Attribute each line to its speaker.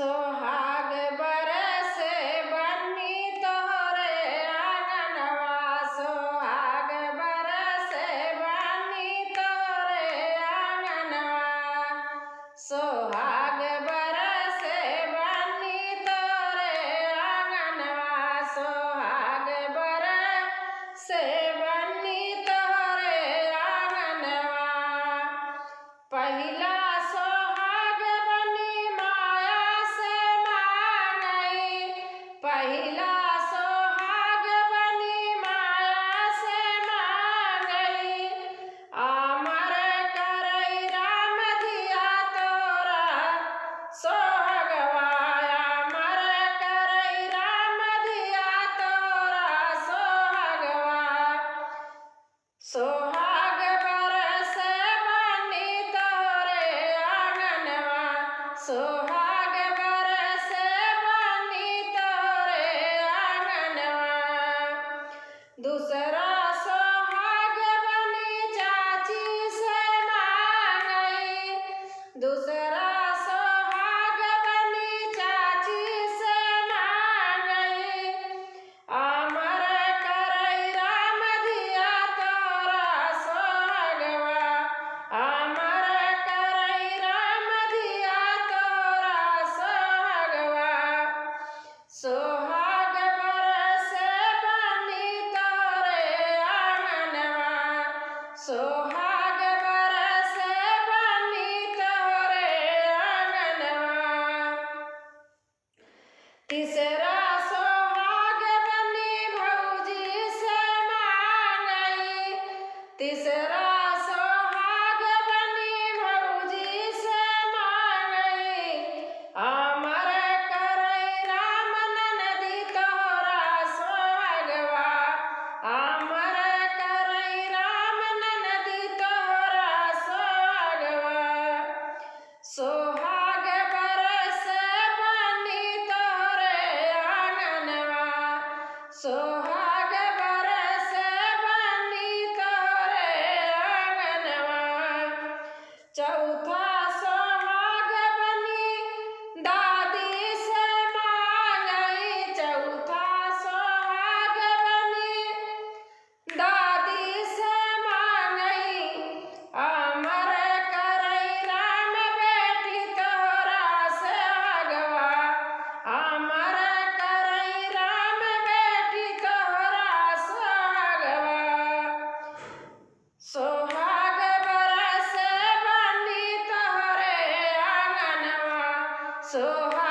Speaker 1: सोहाग बरसे बनी तोहरे आंगनवा, सोहाग बरसे बनी तोहरे आंगनवा, सोहाग बरसे बनी तोहरे आंगनवा, सोहाग बरसे बनी तोहरे आंगनवा। पहिला सोहाग बनी माया से मांगई, पहिला सोहाग बनी माया से मांगई, अमर करई राम दिया तोरा सोहगवा, अमर करई राम दिया तोरा सोहगवा। सोहाग बरसे बनी तोरे आंगनवा, सोहाग बरसे बनी तोरे आंगनवा। दूसरा सोहाग बनी चाची से मांगई, दूसरा सोहाग बनी चाची से मांगई, अमर करई राम दिया तोरा सोहगवा, अमर करई राम दिया तोरा सोहगवा। सोहाग बरसे बनी तोरे आंगनवा, सोहाग बरसे बनी तोरे आंगनवा। तीसरा सोहाग बनी भौजी से मांगई, तीसरा सोहाग बनी भौजी से मांगई, अमर करई राम ननदी तोरा सोहगवा, अमर करई राम ननदी तोरा सोहगवा। सोहाग बरसे बनी तोरे आंगनवा, सोहाग बरसे बनी तोरे आंगनवा। चौथा सोहाग बनी दादी से मांगई, चौथा सोहाग बनी दादी से मांगई, अमर करई राम बेटी तोरा सोहगवा, अमर करई राम बेटी तोरा सोहगवा। सोहाग बरसे बनी तोहरे आंगनवा, सोहाग